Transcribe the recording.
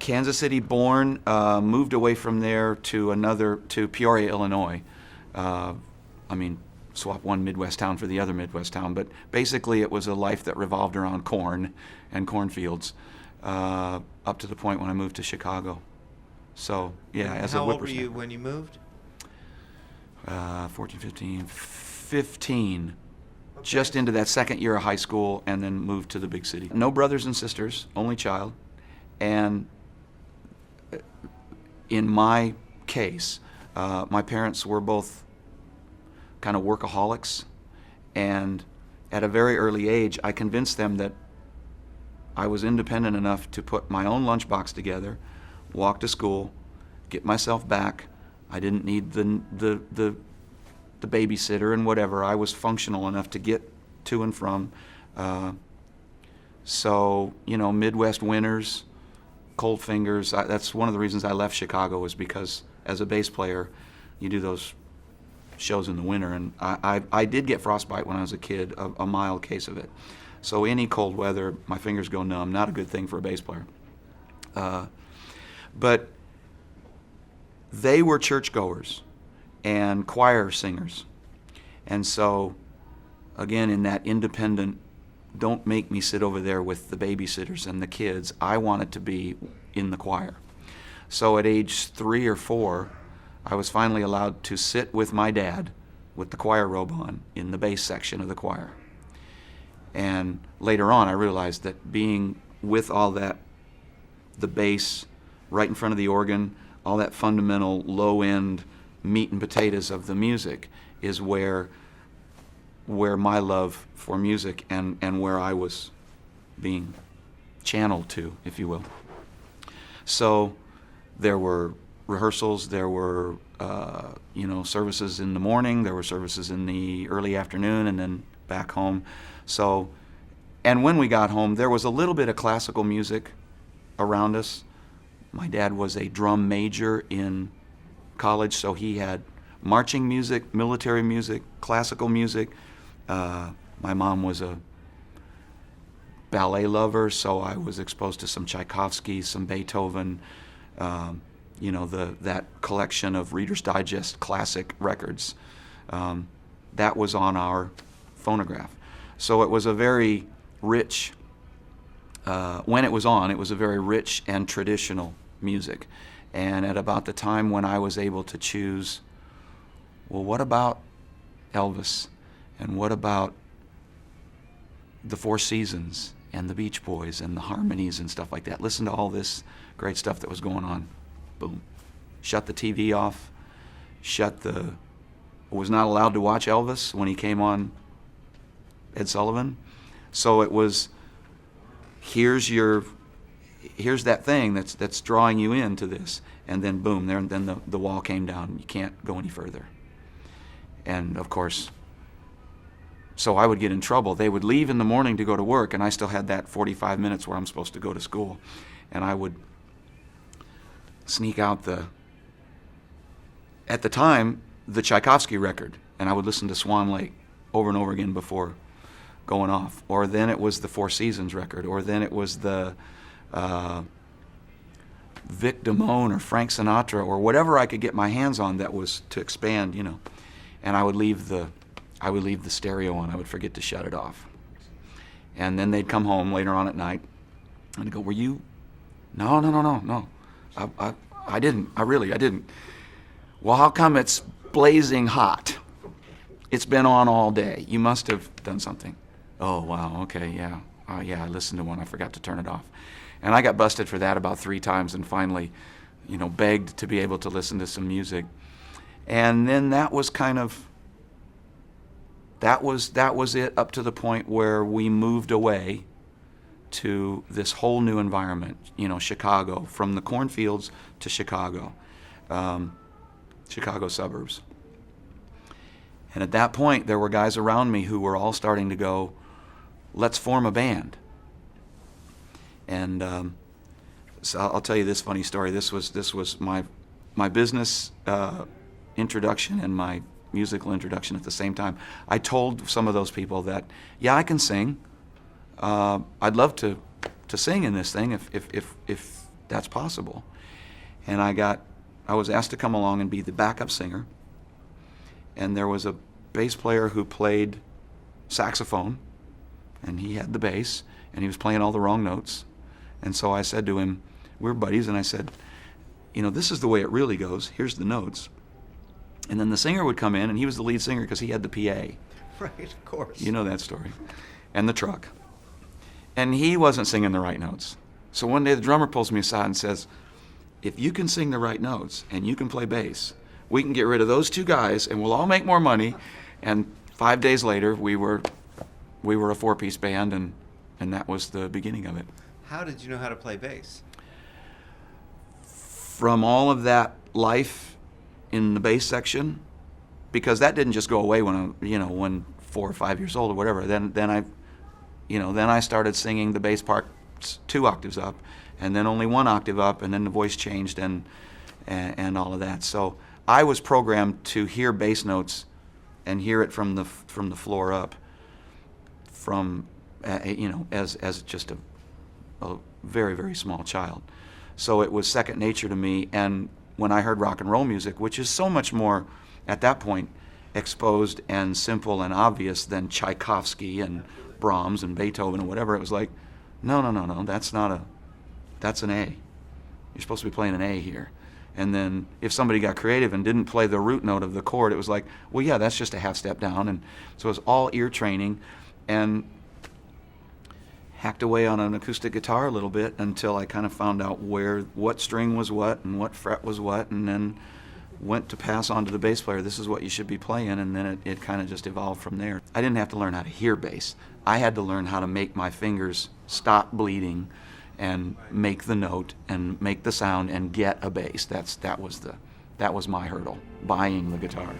Kansas City born, moved away from there to Peoria, Illinois. I mean, swap one Midwest town for the other Midwest town, but basically it was a life that revolved around corn and cornfields, up to the point when I moved to Chicago. So, yeah, as a How old were whippersnapper. you when you moved? 14, 15, Okay. just into that second year of high school, and then moved to the big city. No brothers and sisters, only child. And in my case, my parents were both kind of workaholics, and at a very early age, I convinced them that I was independent enough to put my own lunchbox together, walk to school, get myself back. I didn't need the babysitter and whatever. I was functional enough to get to and from. So, Midwest winters, cold fingers. That's one of the reasons I left Chicago, was because as a bass player, you do those shows in the winter, and I did get frostbite when I was a kid, a mild case of it. So any cold weather, my fingers go numb. Not a good thing for a bass player. But they were churchgoers and choir singers. And so, again, in that independent, don't make me sit over there with the babysitters and the kids, I wanted to be in the choir. So at age 3 or 4, I was finally allowed to sit with my dad with the choir robe on in the bass section of the choir. And later on, I realized that being with all that, the bass right in front of the organ, all that fundamental low-end meat and potatoes of the music is where my love for music and where I was being channeled to, if you will. So there were rehearsals, there were services in the morning, there were services in the early afternoon, and then back home. So, and when we got home, there was a little bit of classical music around us. My dad was a drum major in college, so he had marching music, military music, classical music. My mom was a ballet lover, so I was exposed to some Tchaikovsky, some Beethoven, that collection of Reader's Digest classic records. That was on our phonograph. So it was a very rich, when it was on, it was a very rich and traditional music. And at about the time when I was able to choose, well, what about Elvis? And what about the Four Seasons and the Beach Boys and the harmonies and stuff like that? Listen to all this great stuff that was going on. Boom. Shut the TV off. Was not allowed to watch Elvis when he came on Ed Sullivan. So it was, here's that thing that's drawing you into this. And then boom, then the wall came down. You can't go any further. And of course, so I would get in trouble. They would leave in the morning to go to work, and I still had that 45 minutes where I'm supposed to go to school. And I would sneak out at the time, the Tchaikovsky record, and I would listen to Swan Lake over and over again before going off. Or then it was the Four Seasons record, or then it was the Vic Damone or Frank Sinatra, or whatever I could get my hands on that was to expand, And I would leave the stereo on. I would forget to shut it off. And then they'd come home later on at night, and I'd go, "Were you?" No. I didn't. I didn't. Well, how come it's blazing hot? It's been on all day. You must have done something. Oh, wow, okay, yeah. I listened to one. I forgot to turn it off. And I got busted for that about 3 times, and finally, begged to be able to listen to some music. And then that was it up to the point where we moved away to this whole new environment, Chicago, from the cornfields to Chicago, Chicago suburbs. And at that point, there were guys around me who were all starting to go, let's form a band. And so I'll tell you this funny story. This was my business introduction and my musical introduction at the same time. I told some of those people that, yeah, I can sing. I'd love to sing in this thing if that's possible. And I was asked to come along and be the backup singer. And there was a bass player who played saxophone, and he had the bass, and he was playing all the wrong notes. And so I said to him, we're buddies, and I said, this is the way it really goes. Here's the notes. And then the singer would come in, and he was the lead singer because he had the PA. Right, of course. You know that story. And the truck. And he wasn't singing the right notes. So one day the drummer pulls me aside and says, if you can sing the right notes and you can play bass, we can get rid of those two guys and we'll all make more money. And 5 days later, we were a four-piece band, and that was the beginning of it. How did you know how to play bass? From all of that life in the bass section, because that didn't just go away when 4 or 5 years old or whatever. Then I started singing the bass parts 2 octaves up, and then only 1 octave up, and then the voice changed and all of that. So I was programmed to hear bass notes and hear it from the floor up, as just a very, very small child. So it was second nature to me. And when I heard rock and roll music, which is so much more at that point exposed and simple and obvious than Tchaikovsky and Brahms and Beethoven and whatever, it was like, no, that's an A. You're supposed to be playing an A here. And then if somebody got creative and didn't play the root note of the chord, it was like, well, yeah, that's just a half step down. And so it was all ear training, and hacked away on an acoustic guitar a little bit until I kind of found out what string was what and what fret was what, and then went to pass on to the bass player, this is what you should be playing, and then it kind of just evolved from there. I didn't have to learn how to hear bass. I had to learn how to make my fingers stop bleeding and make the note and make the sound and get a bass. That was my hurdle, buying the guitar.